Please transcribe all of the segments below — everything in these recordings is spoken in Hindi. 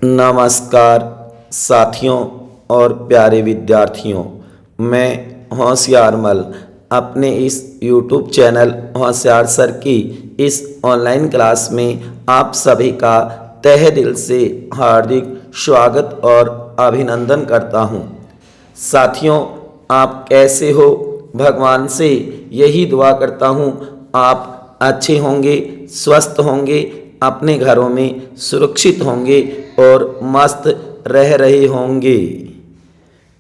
नमस्कार साथियों और प्यारे विद्यार्थियों, मैं होशियारमल अपने इस YouTube चैनल होशियार सर की इस ऑनलाइन क्लास में आप सभी का तहे दिल से हार्दिक स्वागत और अभिनंदन करता हूं। साथियों, आप कैसे हो? भगवान से यही दुआ करता हूं आप अच्छे होंगे, स्वस्थ होंगे, अपने घरों में सुरक्षित होंगे और मस्त रह रहे होंगे।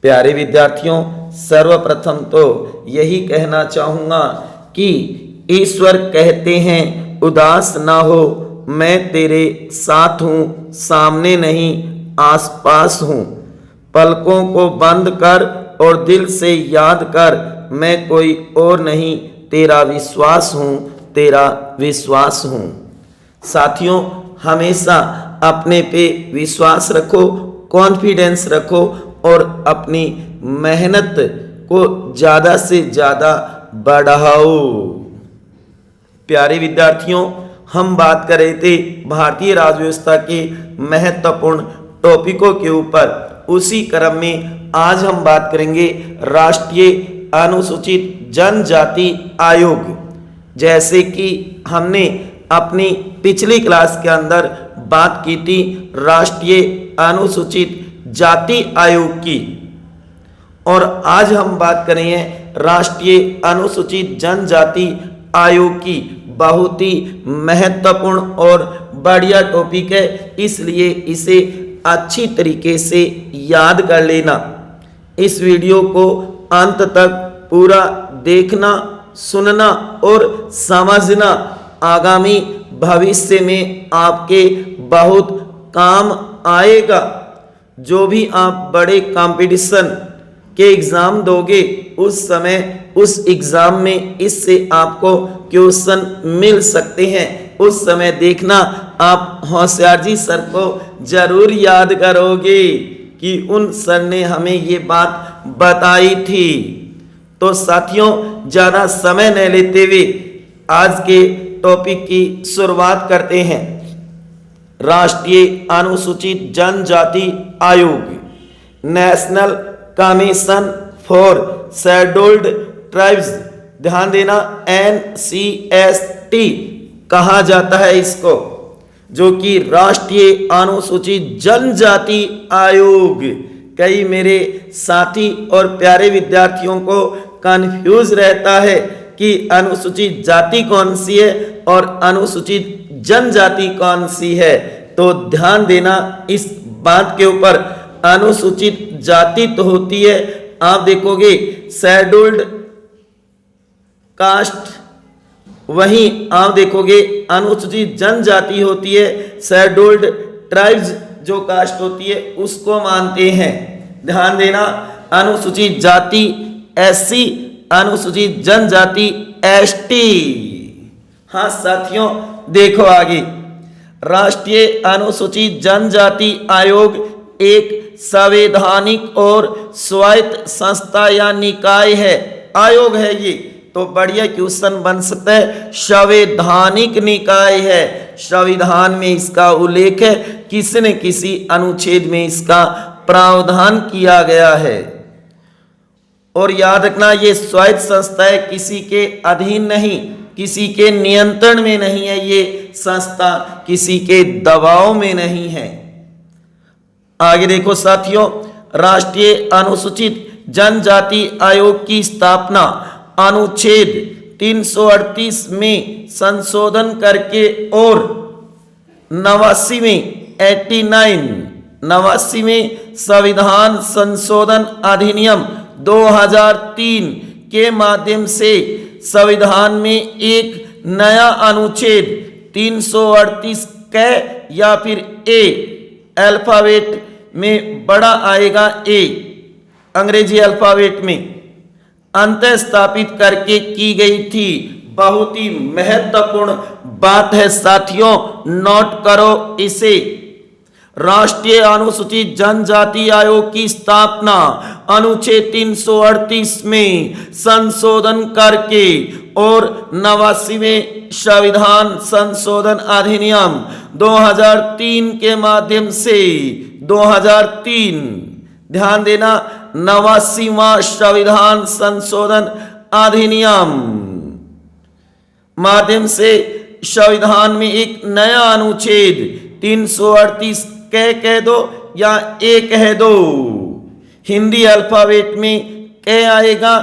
प्यारे विद्यार्थियों, सर्वप्रथम तो यही कहना चाहूँगा कि ईश्वर कहते हैं उदास ना हो, मैं तेरे साथ हूँ, सामने नहीं आसपास हूँ। पलकों को बंद कर और दिल से याद कर, मैं कोई और नहीं, तेरा विश्वास हूँ, तेरा विश्वास हूँ। साथियों, हमेशा अपने पे विश्वास रखो, कॉन्फिडेंस रखो और अपनी मेहनत को ज़्यादा से ज़्यादा बढ़ाओ। प्यारे विद्यार्थियों, हम बात कर रहे थे भारतीय राज्य व्यवस्था के महत्वपूर्ण टॉपिकों के ऊपर। उसी क्रम में आज हम बात करेंगे राष्ट्रीय अनुसूचित जनजाति आयोग। जैसे कि हमने अपनी पिछली क्लास के अंदर बात की थी राष्ट्रीय अनुसूचित जाति आयोग की, और आज हम बात करेंगे राष्ट्रीय अनुसूचित जनजाति आयोग की। बहुत ही महत्वपूर्ण और बढ़िया टॉपिक है, इसलिए इसे अच्छी तरीके से याद कर लेना। इस वीडियो को अंत तक पूरा देखना, सुनना और समझना, आगामी भविष्य में आपके बहुत काम आएगा। जो भी आप बड़े कंपटीशन के एग्ज़ाम दोगे उस समय उस एग्ज़ाम में इससे आपको क्वेश्चन मिल सकते हैं। उस समय देखना, आप होशियार जी सर को जरूर याद करोगे कि उन सर ने हमें ये बात बताई थी। तो साथियों, ज़्यादा समय न लेते हुए आज के टॉपिक की शुरुआत करते हैं। राष्ट्रीय अनुसूचित जनजाति आयोग, national commission for scheduled tribes, ध्यान देना, NCST कहा जाता है इसको, जो कि राष्ट्रीय अनुसूचित जनजाति आयोग। कई मेरे साथी और प्यारे विद्यार्थियों को कंफ्यूज रहता है कि अनुसूचित जाति कौन सी है और अनुसूचित जनजाति कौन सी है। तो ध्यान देना इस बात के ऊपर। अनुसूचित जाति तो होती है, आप देखोगे शेड्यूल्ड कास्ट, वहीं आप देखोगे अनुसूचित जनजाति होती है, शेड्यूल्ड ट्राइब्स जो कास्ट होती है उसको मानते हैं। ध्यान देना, अनुसूचित जाति SC, अनुसूचित जनजाति ST। हाँ साथियों, देखो आगे, राष्ट्रीय अनुसूचित जनजाति आयोग एक संवैधानिक और स्वायत्त संस्था या निकाय है, आयोग है ये। तो बढ़िया क्वेश्चन बन सकता है, संवैधानिक निकाय है, संविधान में इसका उल्लेख है, किसी न किसी अनुच्छेद में इसका प्रावधान किया गया है। और याद रखना, ये स्वायत्त संस्था है, किसी के अधीन नहीं, किसी के नियंत्रण में नहीं है, ये संस्था किसी के दबाव में नहीं है। आगे देखो साथियों, राष्ट्रीय अनुसूचित जनजाति आयोग की स्थापना अनुच्छेद 338 में संशोधन करके और 89 में संविधान संशोधन अधिनियम 2003 के माध्यम से संविधान में एक नया अनुच्छेद 338 क या फिर ए, अल्फाबेट में बड़ा आएगा ए, अंग्रेजी अल्फाबेट में अंतः स्थापित करके की गई थी। बहुत ही महत्वपूर्ण बात है साथियों, नोट करो इसे। राष्ट्रीय अनुसूचित जनजाति आयोग की स्थापना अनुच्छेद 338 में संशोधन करके और 89वें संविधान संशोधन अधिनियम 2003 के माध्यम से 2003, ध्यान देना, 89वां संविधान संशोधन अधिनियम माध्यम से संविधान में एक नया अनुच्छेद 338 कह दो या ए कह दो। हिंदी अल्फाबेट में ए आएगा,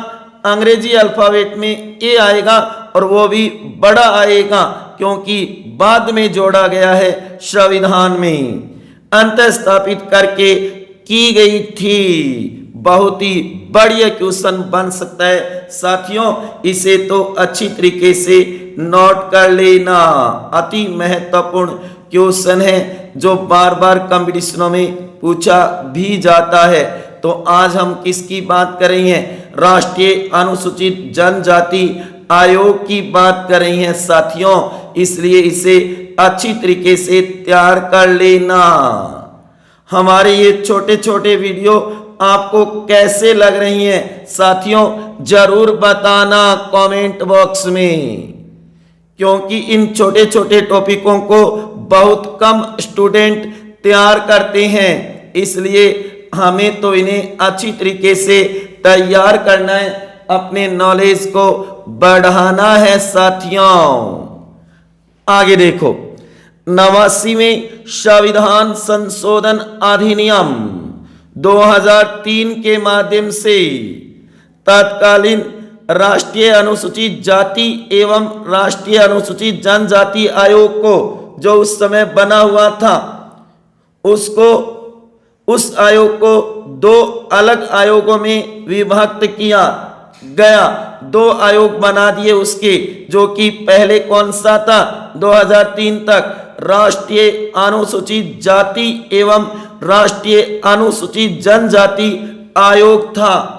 अंग्रेजी अल्फाबेट में ए आएगा और वो भी बड़ा आएगा क्योंकि बाद में जोड़ा गया है संविधान में, अंत स्थापित करके की गई थी। बहुत ही बढ़िया क्वेश्चन बन सकता है साथियों, इसे तो अच्छी तरीके से नोट कर लेना। अति महत्वपूर्ण क्वेश्चन है जो बार बार कंपटीशनों में पूछा भी जाता है। तो आज हम किसकी बात कर रहे हैं? राष्ट्रीय अनुसूचित जनजाति आयोग की बात कर रहे हैं साथियों, इसलिए इसे अच्छी तरीके से तैयार कर लेना। हमारे ये छोटे छोटे वीडियो आपको कैसे लग रही हैं साथियों, जरूर बताना कमेंट बॉक्स में, क्योंकि इन छोटे छोटे टॉपिकों को बहुत कम स्टूडेंट तैयार करते हैं, इसलिए हमें तो इन्हें अच्छी तरीके से तैयार करना है, अपने नॉलेज को बढ़ाना है साथियों। आगे देखो, 89वें संविधान संशोधन अधिनियम 2003 के माध्यम से तत्कालीन राष्ट्रीय अनुसूचित जाति एवं राष्ट्रीय अनुसूचित जनजाति आयोग को, जो उस समय बना हुआ था, उस आयोग को दो अलग आयोगों में विभक्त किया गया। दो आयोग बना दिए उसके, जो कि पहले कौन सा था? 2003 तक राष्ट्रीय अनुसूचित जाति एवं राष्ट्रीय अनुसूचित जनजाति आयोग था,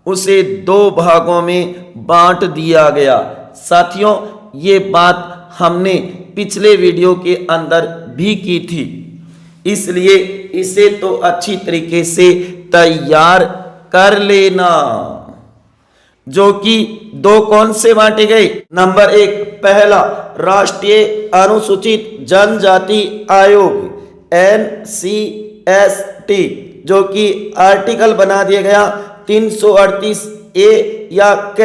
उसे दो भागों में बांट दिया गया। साथियों, ये बात हमने पिछले वीडियो के अंदर भी की थी, इसलिए इसे तो अच्छी तरीके से तैयार कर लेना। जो कि दो कौन से बांटे गए? नंबर 1, पहला राष्ट्रीय अनुसूचित जनजाति आयोग NCST, जो कि आर्टिकल बना दिया गया 338 ए या क।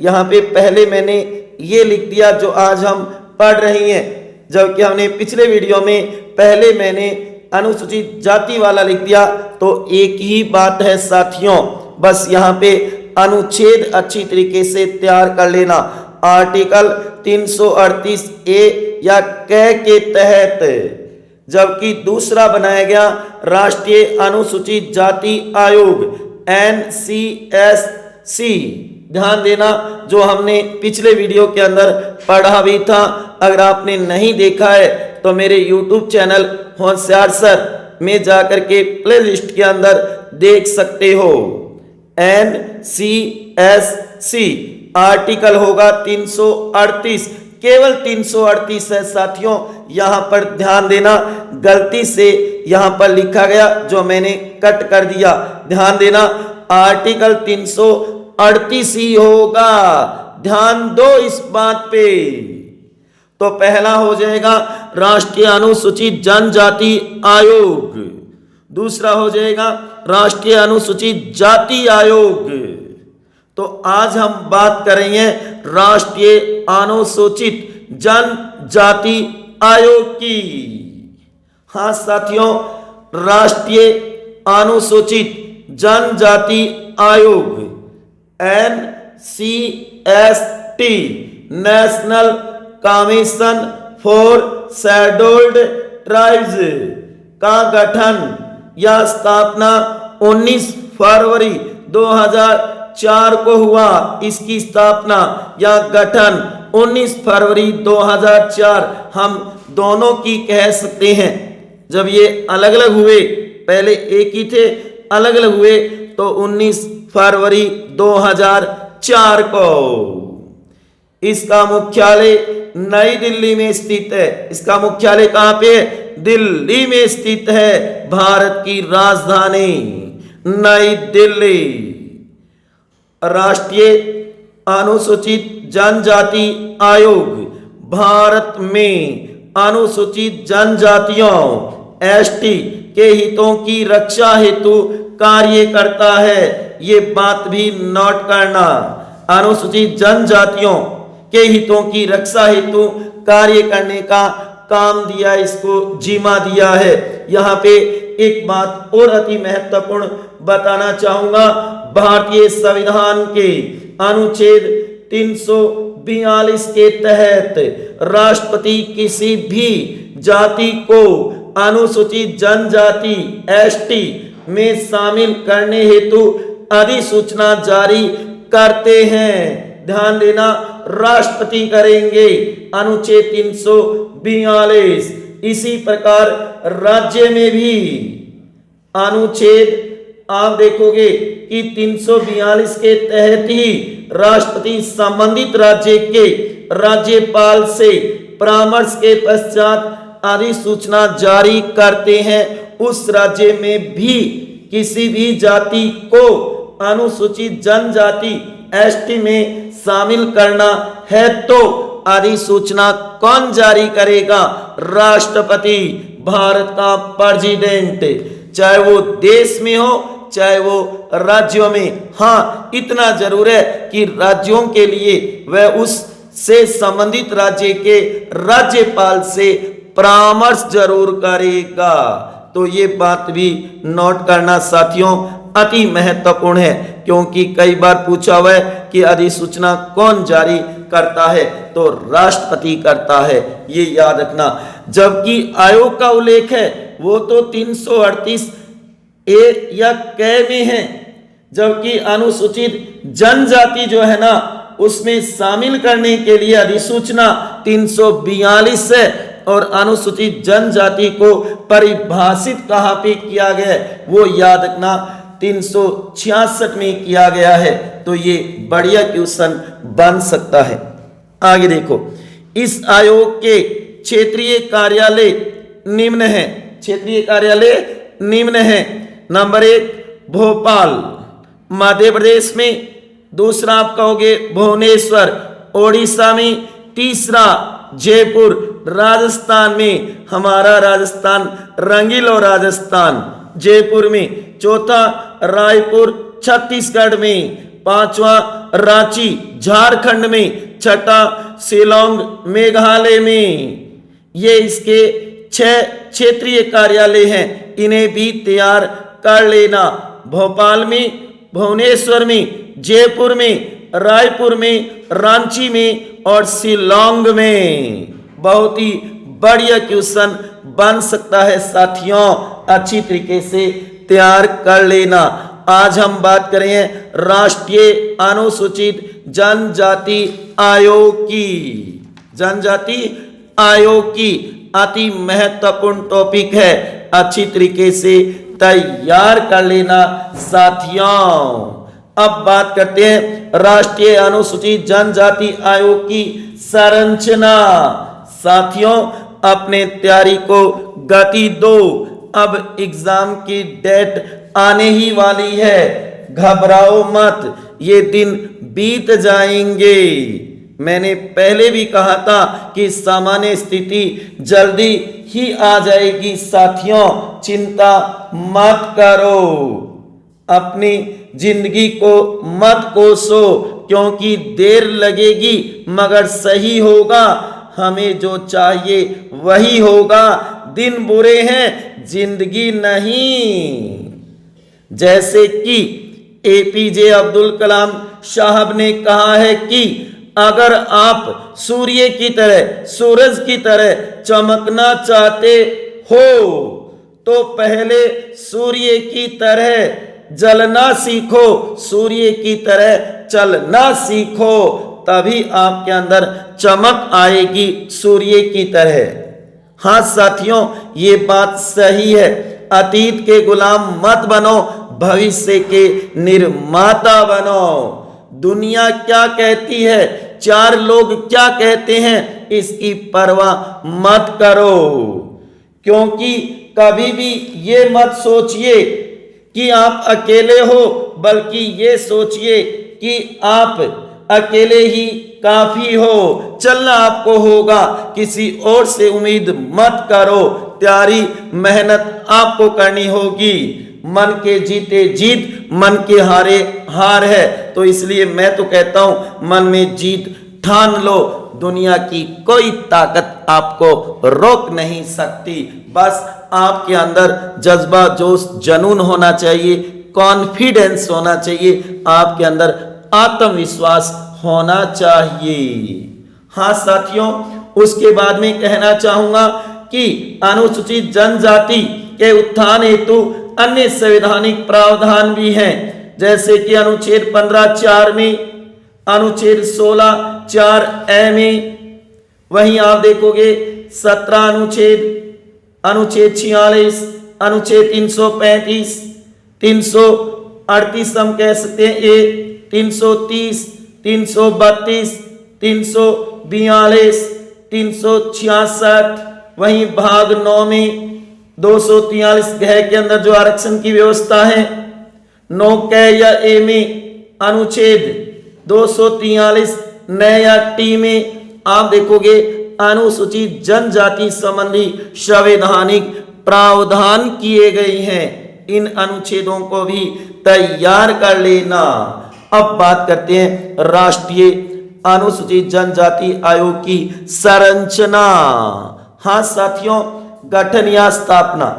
यहाँ पे पहले मैंने ये लिख दिया जो आज हम पढ़ रही हैं, जबकि हमने पिछले वीडियो में पहले मैंने अनुसूचित जाति वाला लिख दिया। तो एक ही बात है साथियों, बस यहाँ पे अनुच्छेद अच्छी तरीके से तैयार कर लेना। आर्टिकल 338 ए या क के तहत, जबकि दूसरा बनाया गया राष्ट्रीय अनुसूचित जाति आयोग NCSC, ध्यान देना, जो हमने पिछले वीडियो के अंदर पढ़ा भी था। अगर आपने नहीं देखा है तो मेरे YouTube चैनल होशियार सर में जाकर के प्लेलिस्ट के अंदर देख सकते हो। NCSC आर्टिकल होगा 338, केवल 338 है साथियों। यहां पर ध्यान देना, गलती से यहां पर लिखा गया जो मैंने कट कर दिया, ध्यान देना, आर्टिकल 338 ही होगा, ध्यान दो इस बात पे। तो पहला हो जाएगा राष्ट्रीय अनुसूचित जनजाति आयोग, दूसरा हो जाएगा राष्ट्रीय अनुसूचित जाति आयोग। तो आज हम बात कर रहे हैं राष्ट्रीय अनुसूचित जनजाति आयोग की। हाँ साथियों, राष्ट्रीय अनुसूचित जनजाति आयोग NCST, national commission for scheduled tribes का गठन या स्थापना 19 फरवरी 2004 को हुआ। इसकी स्थापना या गठन 19 फरवरी 2004 हम दोनों की कह सकते हैं। जब ये अलग अलग हुए, पहले एक ही थे, अलग अलग हुए, तो 19 फरवरी 2004 को। इसका मुख्यालय नई दिल्ली में स्थित है। इसका मुख्यालय कहां पे है? दिल्ली में स्थित है। भारत की राजधानी नई दिल्ली। राष्ट्रीय अनुसूचित जनजाति आयोग भारत में अनुसूचित जनजातियों एसटी के हितों की रक्षा हेतु कार्य करता है। ये बात भी नोट करना, अनुसूचित जनजातियों के हितों की रक्षा हेतु कार्य करने का काम दिया, इसको जिम्मा दिया है। यहाँ पे एक बात और अति महत्वपूर्ण बताना चाहूंगा, भारतीय संविधान के अनुच्छेद 342 के तहत राष्ट्रपति किसी भी जाति को अनुसूचित जनजाति एसटी में शामिल करने हेतु अधिसूचना जारी करते हैं। ध्यान देना, राष्ट्रपति करेंगे अनुच्छेद 342। इसी प्रकार राज्य में भी अनुच्छेद आप देखोगे कि 342 के तहत ही राष्ट्रपति संबंधित राज्य के राज्यपाल से परामर्श के पश्चात अधिसूचना जारी करते हैं। उस राज्य में भी किसी भी जाति को अनुसूचित जनजाति एसटी में शामिल करना है तो अधिसूचना कौन जारी करेगा? राष्ट्रपति, भारत का प्रेसिडेंट, चाहे वो देश में हो चाहे वो राज्यों में। हाँ, इतना जरूर है कि राज्यों के लिए वह उस से संबंधित राज्य के राज्यपाल से परामर्श जरूर करेगा। तो ये बात भी नोट करना साथियों अति महत्वपूर्ण है, क्योंकि कई बार पूछा हुआ है कि अधिसूचना कौन जारी करता है, तो राष्ट्रपति करता है, ये याद रखना। जबकि आयोग का उल्लेख है वो तो 338 ए या क में है, जबकि अनुसूचित जनजाति जो है ना उसमें शामिल करने के लिए अधिसूचना 342 है और अनुसूचित जनजाति को परिभाषित कहाँ पे किया गया है वो याद रखना 366 में किया गया है। तो ये बढ़िया क्वेश्चन बन सकता है। आगे देखो, इस आयोग के क्षेत्रीय कार्यालय निम्न है। क्षेत्रीय कार्यालय निम्न है। नंबर 1 भोपाल मध्य प्रदेश में, दूसरा आप कहोगे भुवनेश्वर ओडिशा में, तीसरा जयपुर राजस्थान में, हमारा राजस्थान रंगीलो राजस्थान जयपुर में, चौथा रायपुर छत्तीसगढ़ में, पांचवा रांची झारखंड में, छठा शिलोंग मेघालय में। ये इसके 6 क्षेत्रीय कार्यालय हैं, इन्हें भी तैयार कर लेना। भोपाल में, भुवनेश्वर में, जयपुर में, रायपुर में, रांची में और शिलोंग में। बहुत ही बढ़िया क्वेश्चन बन सकता है साथियों, अच्छी तरीके से तैयार कर लेना। आज हम बात करें राष्ट्रीय अनुसूचित जनजाति आयोग की। जनजाति आयोग की अति महत्वपूर्ण टॉपिक है, अच्छी तरीके से तैयार कर लेना साथियों। अब बात करते हैं राष्ट्रीय अनुसूचित जनजाति आयोग की संरचना। साथियों अपने तैयारी को गति दो, अब एग्जाम की डेट आने ही वाली है, घबराओ मत, ये दिन बीत जाएंगे। मैंने पहले भी कहा था कि सामान्य स्थिति जल्दी ही आ जाएगी साथियों, चिंता मत करो, अपनी जिंदगी को मत कोसो, क्योंकि देर लगेगी मगर सही होगा, हमें जो चाहिए वही होगा। दिन बुरे हैं जिंदगी नहीं। जैसे कि एपीजे अब्दुल कलाम साहब ने कहा है कि अगर आप सूर्य की तरह, सूरज की तरह चमकना चाहते हो तो पहले सूर्य की तरह जलना सीखो, सूर्य की तरह चलना सीखो, तभी आपके अंदर चमक आएगी सूर्य की तरह। हाँ साथियों, ये बात सही है, अतीत के गुलाम मत बनो, भविष्य के निर्माता बनो। दुनिया क्या कहती है, 4 लोग क्या कहते हैं, इसकी परवाह मत करो, क्योंकि कभी भी ये मत सोचिए कि आप अकेले हो, बल्कि ये सोचिए कि आप अकेले ही काफी हो, चलना आपको होगा, किसी और से उम्मीद मत करो, तैयारी मेहनत आपको करनी होगी। मन के जीते जीत, मन के हारे हार है। तो इसलिए मैं तो कहता हूं मन में जीत ठान लो, दुनिया की कोई ताकत आपको रोक नहीं सकती। बस आपके अंदर जज्बा जोश जुनून होना चाहिए, कॉन्फिडेंस होना चाहिए, आपके अंदर आत्मविश्वास होना चाहिए। हाँ साथियों, उसके बाद में कहना चाहूंगा कि अनुसूचित जनजाति के उत्थान हेतु अन्य संवैधानिक प्रावधान भी हैं, जैसे कि अनुच्छेद 15(4) में, अनुच्छेद 16(4)(a) में, वहीं आप देखोगे 17 अनुच्छेद 46, अनुच्छेद 335, 338 हम कह सकते हैं ए, 330, 332, 342, 366, वहीं भाग 9 में 243 घ के अंदर जो आरक्षण की व्यवस्था है, 9 क या ए में अनुच्छेद 243 न या टी में आप देखोगे अनुसूचित जनजाति संबंधी संवैधानिक प्रावधान किए गए हैं। इन अनुच्छेदों को भी तैयार कर लेना। अब बात करते हैं राष्ट्रीय अनुसूचित जनजाति आयोग की संरचना। हाँ साथियों, गठन या स्थापना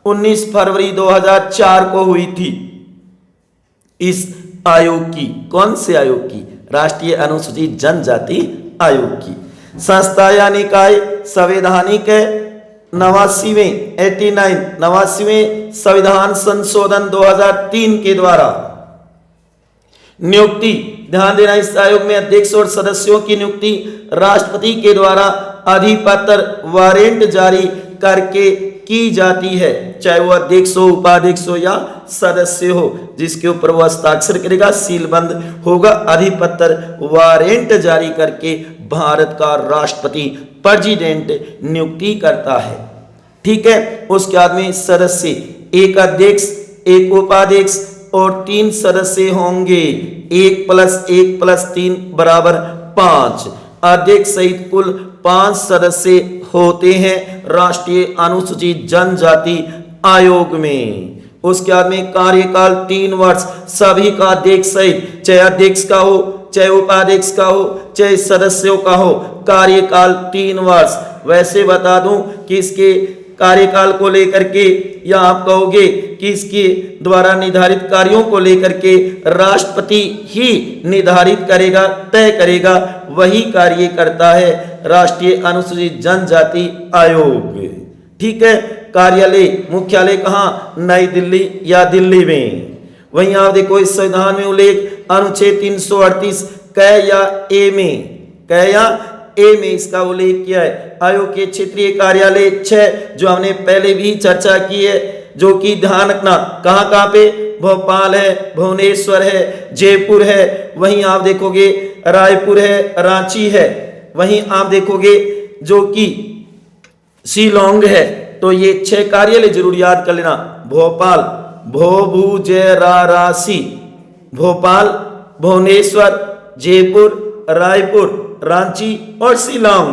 19 फरवरी 2004 को हुई थी इस आयोग की। कौन से आयोग की? राष्ट्रीय अनुसूचित जनजाति आयोग की। संस्था या निकाय संवैधानिक 89वें संविधान संशोधन 2003 के द्वारा नियुक्ति। ध्यान देना, इस आयोग में अध्यक्ष और सदस्यों की नियुक्ति राष्ट्रपति के द्वारा अधिपत्र वारंट जारी करके की जाती है, चाहे वो अध्यक्ष हो, उपाध्यक्ष हो या सदस्य हो, जिसके ऊपर वो हस्ताक्षर करेगा, सीलबंद होगा, अधिपत्र वारंट जारी करके भारत का राष्ट्रपति प्रेसिडेंट नियुक्ति करता है। ठीक है। उसके बाद में सदस्य, एक अध्यक्ष, एक उपाध्यक्ष और 3 सदस्य होंगे। 1+1+3 = 5। अध्यक्ष सहित कुल 5 सदस्य होते हैं राष्ट्रीय अनुसूचित जनजाति आयोग में। उसके बाद में कार्यकाल 3 वर्ष सभी का अध्यक्ष सहित, चाहे अध्यक्ष का हो, चाहे उपाध्यक्ष का हो, चाहे सदस्यों का हो, कार्यकाल 3 वर्ष। वैसे बता दूं कि इसके कार्यकाल को लेकर के, या आप कहोगे कि इसके द्वारा निर्धारित कार्यों को लेकर के राष्ट्रपति ही निर्धारित करेगा, तय करेगा, वही कार्य करता है राष्ट्रीय अनुसूचित जनजाति आयोग। ठीक है। कार्यालय, मुख्यालय कहाँ? नई दिल्ली या दिल्ली में। वहीं आप देखो इस संविधान में उल्लेख अनुच्छेद 338 क या ए में, क या ए में इसका उल्लेख किया है। आयोग के क्षेत्रीय कार्यालय 6 जो हमने पहले भी चर्चा की है, जो कि ध्यान रखना कहाँ कहाँ पे, भोपाल है, भुवनेश्वर है, जयपुर है, वहीं आप देखोगे रायपुर है, रांची है, वहीं आप देखोगे जो कि शिलोंग है। तो ये 6 कार्यालय जरूर याद कर लेना। भोपाल, भो-भू-जे-रा-रा-सी, भोपाल, भुवनेश्वर, जयपुर, रायपुर, रांची और शिलांग।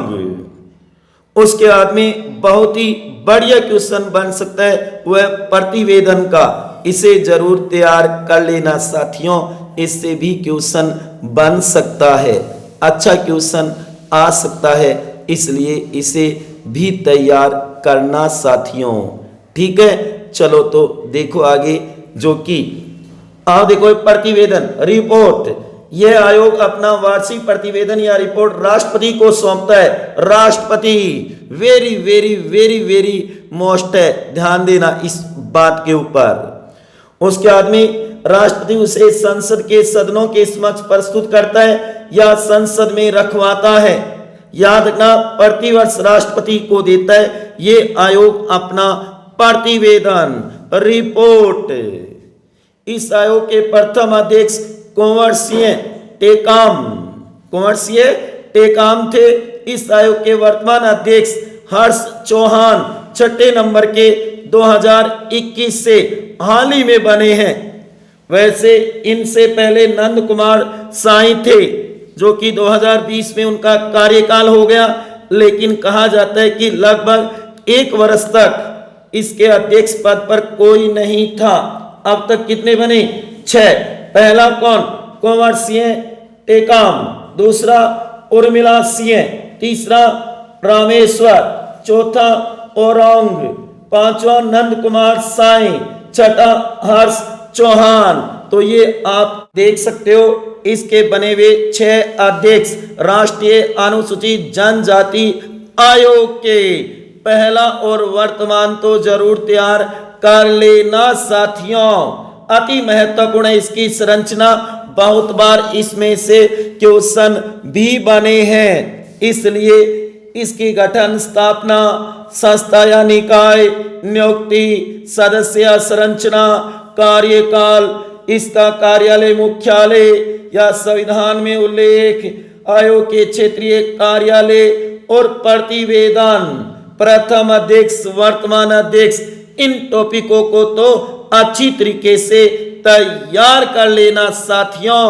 उसके बाद में बहुत ही बढ़िया क्वेश्चन बन सकता है वह प्रतिवेदन का, इसे जरूर तैयार कर लेना साथियों, इससे भी क्वेश्चन बन सकता है, अच्छा क्वेश्चन आ सकता है, इसलिए इसे भी तैयार करना साथियों। ठीक है। चलो तो देखो आगे, जो कि आप देखो प्रतिवेदन रिपोर्ट, यह आयोग अपना वार्षिक प्रतिवेदन या रिपोर्ट राष्ट्रपति को सौंपता है। राष्ट्रपति very very very very most है, ध्यान देना इस बात के ऊपर। उसके बाद में राष्ट्रपति उसे संसद के सदनों के समक्ष प्रस्तुत करता है या संसद में रखवाता है। याद रखना, प्रतिवर्ष राष्ट्रपति को देता है ये आयोग अपना प्रतिवेदन रिपोर्ट। इस आयोग के प्रथम अध्यक्ष कुंवर सिंह टेकाम थे। इस आयोग के वर्तमान अध्यक्ष हर्ष चौहान 6 नंबर के 2021 से हाल ही में बने हैं। वैसे इनसे पहले नंद कुमार साई थे जो कि 2020 में उनका कार्यकाल हो गया, लेकिन कहा जाता है कि लगभग 1 वर्ष तक इसके अध्यक्ष पद पर कोई नहीं था। अब तक कितने बने? 6। पहला कौन? कुंवर सिंह टेकाम, दूसरा उर्मिला सिंह, तीसरा रामेश्वर, चौथा औरंग, पांचवा नंद कुमार साई, छठा हर्ष चौहान। तो ये आप देख सकते हो इसके बने हुए 6 अध्यक्ष राष्ट्रीय अनुसूचित जनजाति आयोग के। पहला और वर्तमान तो जरूर तैयार कर लेना साथियों, अति महत्वपूर्ण है इसकी संरचना। बहुत बार इसमें से क्वेश्चन भी बने हैं, इसलिए इसकी गठन, स्थापना, संस्था या निकाय, नियुक्ति, सदस्य, संरचना, कार्यकाल, इसका कार्यालय, मुख्यालय या संविधान में उल्लेख, आयोग के क्षेत्रीय कार्यालय और प्रतिवेदन, प्रथम अध्यक्ष, वर्तमान अध्यक्ष, इन टॉपिकों को तो अच्छी तरीके से तैयार कर लेना साथियों,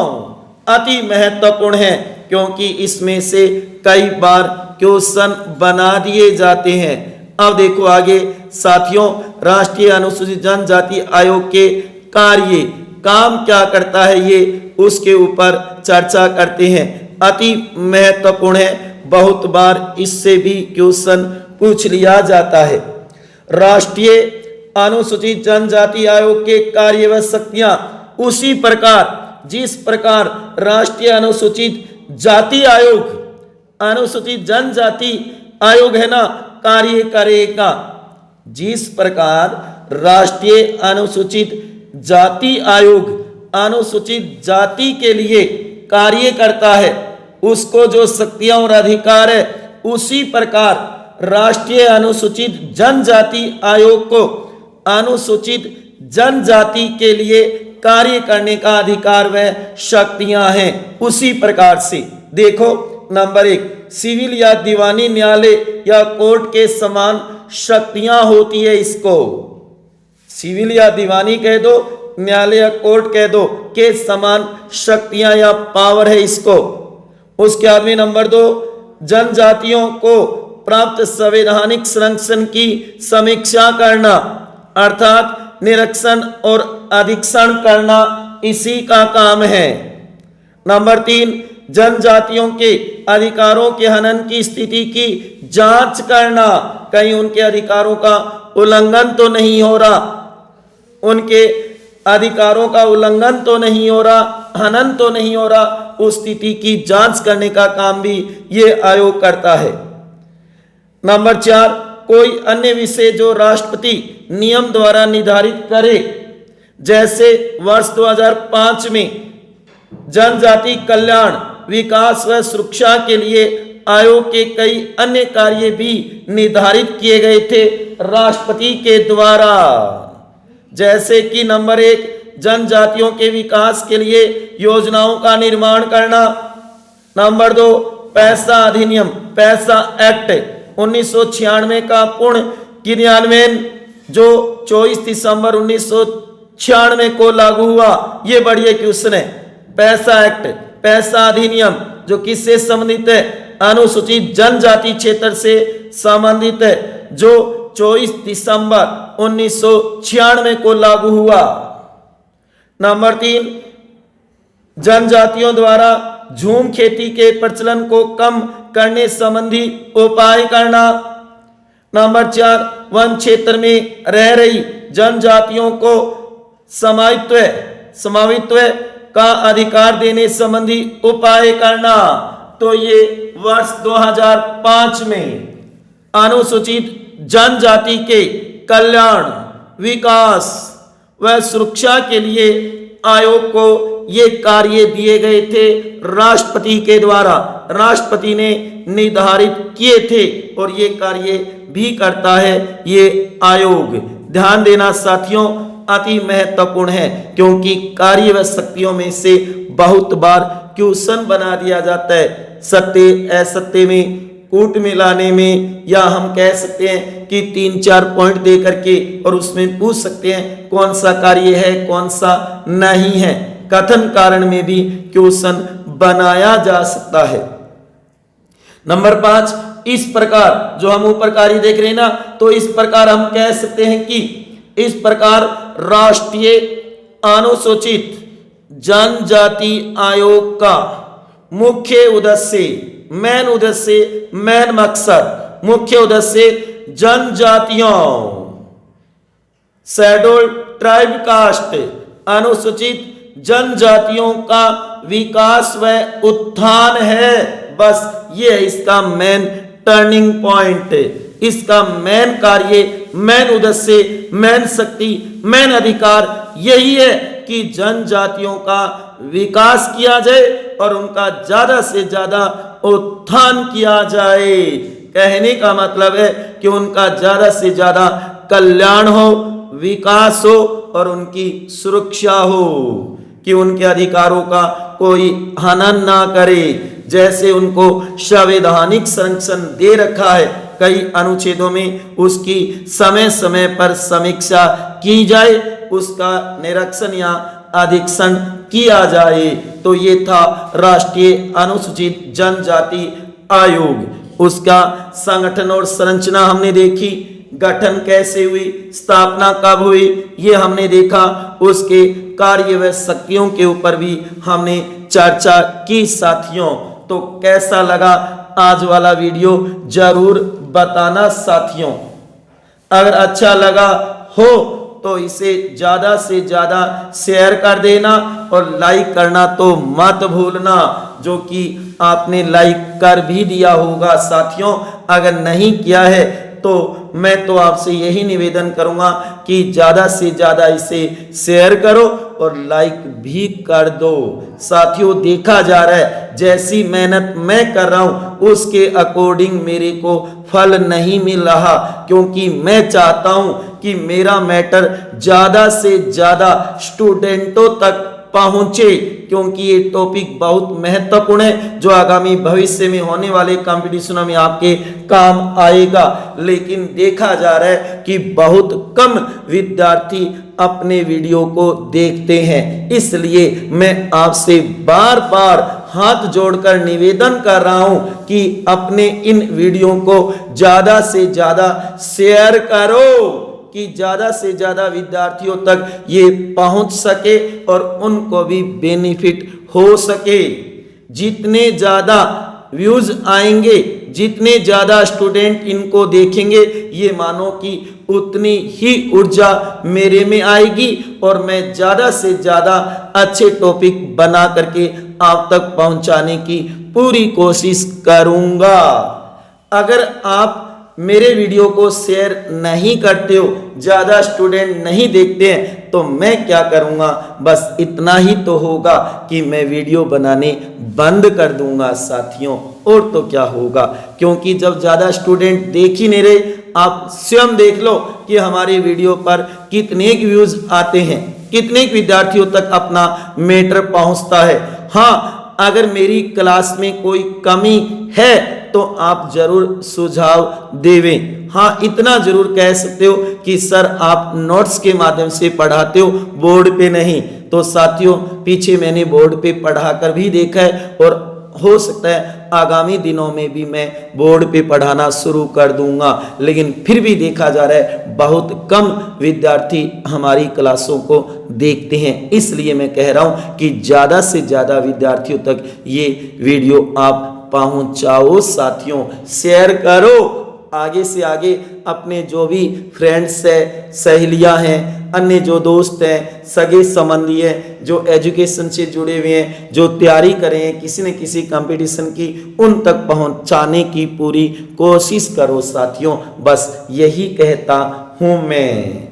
अति महत्वपूर्ण है, क्योंकि इसमें से कई बार क्वेश्चन बना दिए जाते हैं। अब देखो आगे साथियों, राष्ट्रीय अनुसूचित जनजाति आयोग के कार्य, काम क्या करता है, ये उसके ऊपर चर्चा करते हैं। अति महत्वपूर्ण है, बहुत बार इससे भी क्वेश्चन पूछ लिया जाता है। राष्ट्रीय अनुसूचित जनजाति आयोग के कार्य व शक्तियां उसी प्रकार जिस प्रकार राष्ट्रीय अनुसूचित जाति आयोग, अनुसूचित जनजाति आयोग है ना, कार्य करेगा, जिस प्रकार राष्ट्रीय अनुसूचित जाति आयोग अनुसूचित जाति के लिए कार्य करता है, उसको जो शक्तियां और अधिकार है, उसी प्रकार राष्ट्रीय अनुसूचित जनजाति आयोग को अनुसूचित जनजाति के लिए कार्य करने का अधिकार व शक्तियां हैं। उसी प्रकार से देखो, नंबर 1, सिविल या दीवानी न्यायालय या कोर्ट के समान शक्तियां होती है। इसको सिविल या दीवानी कह दो, न्यायालय या कोर्ट कह दो, के समान शक्तियां या पावर है इसको। उसके बाद में नंबर 2, जनजातियों को प्राप्त संवैधानिक संरक्षण की समीक्षा करना, अर्थात निरीक्षण और अधीक्षण करना इसी का काम है। नंबर 3, जनजातियों के अधिकारों के हनन की स्थिति की जांच करना, कहीं उनके अधिकारों का उल्लंघन तो नहीं हो रहा, उनके अधिकारों का उल्लंघन तो नहीं हो रहा, हनन तो नहीं हो रहा, उस स्थिति की जांच करने का काम भी ये आयोग करता है। नंबर 4, कोई अन्य विषय जो राष्ट्रपति नियम द्वारा निर्धारित करे, जैसे वर्ष 2005 में जनजाति कल्याण, विकास व सुरक्षा के लिए आयोग के कई अन्य कार्य भी निर्धारित किए गए थे राष्ट्रपति के द्वारा, जैसे कि नंबर 1, जनजातियों के विकास के लिए योजनाओं का निर्माण करना। नंबर 2, पैसा अधिनियम, पैसा एक्ट 1996 का पूर्ण क्रियान्वयन जो 24 दिसंबर 1996 को लागू हुआ, ये बढ़िया क्वेश्चन है। पैसा एक्ट, पैसा अधिनियम जो किससे संबंधित है, अनुसूचित जनजाति क्षेत्र से संबंधित है, जो 24 दिसंबर 1996 को लागू हुआ। नंबर 3, जनजातियों द्वारा झूम खेती के प्रचलन को कम करने संबंधी उपाय करना। नंबर 4, वन क्षेत्र में रह रही जनजातियों को समावित्व का अधिकार देने संबंधी उपाय करना। तो ये वर्ष 2005 में अनुसूचित जनजाति के कल्याण, विकास व सुरक्षा के लिए आयोग को ये कार्य दिए गए थे राष्ट्रपति के द्वारा, राष्ट्रपति ने निर्धारित किए थे और ये कार्य भी करता है ये आयोग। ध्यान देना साथियों, अति महत्वपूर्ण है, क्योंकि कार्य व शक्तियों में से बहुत बार क्वेश्चन बना दिया जाता है, सत्य असत्य में, कूट मिलाने में, या हम कह सकते हैं कि 3-4 पॉइंट दे करके और उसमें पूछ सकते हैं कौन सा कार्य है कौन सा नहीं है। कथन कारण में भी क्वेश्चन बनाया जा सकता है। नंबर 5, इस प्रकार जो हम ऊपर कार्य देख रहे हैं ना, तो इस प्रकार हम कह सकते हैं कि इस प्रकार राष्ट्रीय अनुसूचित जनजाति आयोग का मुख्य उद्देश्य, मेन मकसद, मुख्य उद्देश्य जनजातियों, शेड्यूल्ड ट्राइब कास्ट, अनुसूचित जनजातियों का विकास व उत्थान है। बस ये है इसका मेन टर्निंग पॉइंट, इसका मेन कार्य, मेन उद्देश्य, मेन शक्ति, मेन अधिकार यही है कि जनजातियों का विकास किया जाए और उनका ज्यादा से ज्यादा उत्थान किया जाए। कहने का मतलब है कि उनका ज्यादा से ज्यादा कल्याण हो, विकास हो और उनकी सुरक्षा हो, कि उनके अधिकारों का कोई हनन ना करे। जैसे उनको संवैधानिक संरक्षण दे रखा है कई अनुच्छेदों में, उसकी समय समय पर समीक्षा की जाए, उसका निरीक्षण या अधीक्षण किया जाए। तो ये था राष्ट्रीय अनुसूचित जनजाति आयोग। उसका संगठन और संरचना हमने देखी, गठन कैसे हुई, स्थापना कब हुई, ये हमने देखा। उसके कार्य व शक्तियों के ऊपर भी हमने चर्चा की साथियों। तो कैसा लगा आज वाला वीडियो जरूर बताना साथियों। अगर अच्छा लगा हो तो इसे ज्यादा से ज्यादा शेयर कर देना और लाइक करना तो मत भूलना, जो कि आपने लाइक कर भी दिया होगा साथियों। अगर नहीं किया है तो मैं तो आपसे यही निवेदन करूंगा कि ज्यादा से ज्यादा इसे शेयर करो और लाइक भी कर दो साथियों। देखा जा रहा है जैसी मेहनत मैं कर रहा हूं उसके अकॉर्डिंग मेरे को फल नहीं मिल रहा, क्योंकि मैं चाहता हूं कि मेरा मैटर ज्यादा से ज्यादा स्टूडेंटों तक पहुंचे, क्योंकि ये टॉपिक बहुत महत्वपूर्ण है जो आगामी भविष्य में होने वाले कंपटीशनों में आपके काम आएगा। लेकिन देखा जा रहा है कि बहुत कम विद्यार्थी अपने वीडियो को देखते हैं, इसलिए मैं आपसे बार बार हाथ जोड़कर निवेदन कर रहा हूं कि अपने इन वीडियो को ज्यादा से ज्यादा शेयर करो, कि ज्यादा से ज्यादा विद्यार्थियों तक ये पहुंच सके और उनको भी बेनिफिट हो सके। जितने ज्यादा व्यूज आएंगे, जितने ज्यादा स्टूडेंट इनको देखेंगे, ये मानो कि उतनी ही ऊर्जा मेरे में आएगी और मैं ज्यादा से ज्यादा अच्छे टॉपिक बना करके आप तक पहुंचाने की पूरी कोशिश करूंगा। अगर आप मेरे वीडियो को शेयर नहीं करते हो, ज्यादा स्टूडेंट नहीं देखते हैं, तो मैं क्या करूंगा? बस इतना ही तो होगा कि मैं वीडियो बनाने बंद कर दूंगा साथियों, और तो क्या होगा, क्योंकि जब ज्यादा स्टूडेंट देख ही नहीं रहे, आप स्वयं देख लो कि हमारे वीडियो पर कितने व्यूज आते हैं, कितने विद्यार्थियों तक अपना मैटर पहुंचता है। हाँ, अगर मेरी क्लास में कोई कमी है तो आप जरूर सुझाव देवें। हाँ, इतना जरूर कह सकते हो कि सर आप नोट्स के माध्यम से पढ़ाते हो, बोर्ड पे नहीं। तो साथियों, पीछे मैंने बोर्ड पे पढ़ाकर भी देखा है और हो सकता है आगामी दिनों में भी मैं बोर्ड पे पढ़ाना शुरू कर दूंगा, लेकिन फिर भी देखा जा रहा है बहुत कम विद्यार्थी हमारी क्लासों को देखते हैं। इसलिए मैं कह रहा हूं कि ज़्यादा से ज़्यादा विद्यार्थियों तक ये वीडियो आप पहुंचाओ साथियों, शेयर करो। आगे से आगे अपने जो भी फ्रेंड्स हैं, सहेलियां हैं, अन्य जो दोस्त हैं, सगे संबंधी हैं, जो एजुकेशन से जुड़े हुए हैं, जो तैयारी कर रहे हैं किसी न किसी कंपटीशन की, उन तक पहुंचाने की पूरी कोशिश करो साथियों। बस यही कहता हूं मैं,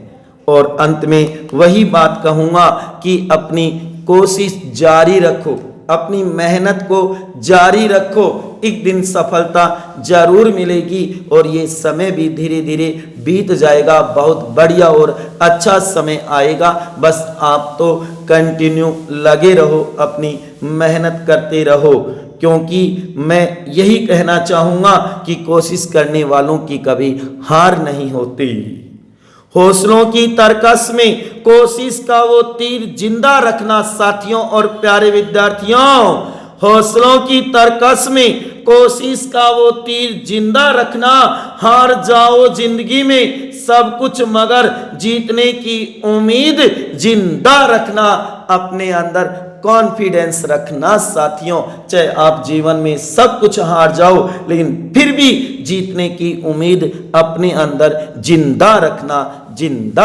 और अंत में वही बात कहूंगा कि अपनी कोशिश जारी रखो, अपनी मेहनत को जारी रखो, एक दिन सफलता जरूर मिलेगी और ये समय भी धीरे धीरे बीत जाएगा, बहुत बढ़िया और अच्छा समय आएगा। बस आप तो कंटिन्यू लगे रहो, अपनी मेहनत करते रहो, क्योंकि मैं यही कहना चाहूँगा कि कोशिश करने वालों की कभी हार नहीं होती। हौसलों की तरकस में कोशिश का वो तीर जिंदा रखना साथियों और प्यारे विद्यार्थियों। हौसलों की तरकस में कोशिश का वो तीर जिंदा रखना। हार जाओ जिंदगी में सब कुछ मगर जीतने की उम्मीद जिंदा रखना। अपने अंदर कॉन्फिडेंस रखना साथियों। चाहे आप जीवन में सब कुछ हार जाओ लेकिन फिर भी जीतने की उम्मीद अपने अंदर जिंदा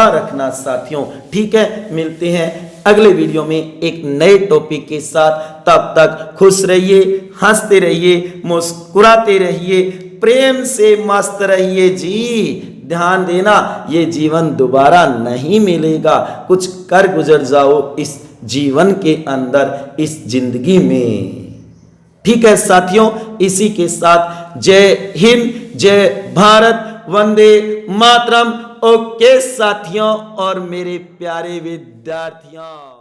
रखना साथियों। ठीक है, मिलते हैं अगले वीडियो में एक नए टॉपिक के साथ। तब तक खुश रहिए, हंसते रहिए, मुस्कुराते रहिए, प्रेम से मस्त रहिए जी। ध्यान देना, ये जीवन दोबारा नहीं मिलेगा। कुछ कर गुजर जाओ इस जीवन के अंदर, इस जिंदगी में। ठीक है साथियों, इसी के साथ जय हिंद, जय भारत, वंदे मातरम। ओके साथियों और मेरे प्यारे विद्यार्थियों।